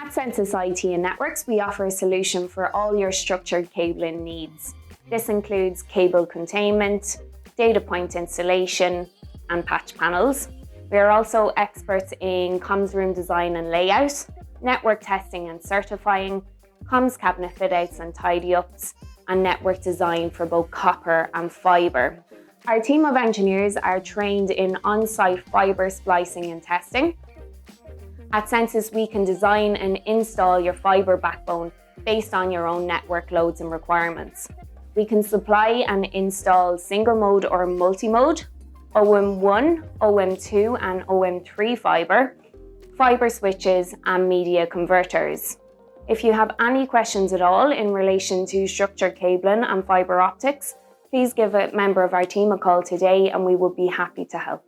At SenSys IT Networks, we offer a solution for all your structured cabling needs. This includes cable containment, data point installation, and patch panels. We are also experts in comms room design and layout, network testing and certifying, comms cabinet fit-outs and tidy-ups, and network design for both copper and fibre. Our team of engineers are trained in on-site fibre splicing and testing. At SenSys, we can design and install your fibre backbone based on your own network loads and requirements. We can supply and install single mode or multi-mode, OM1, OM2 and OM3 fibre switches and media converters. If you have any questions at all in relation to structured cabling and fibre optics, please give a member of our team a call today and we will be happy to help.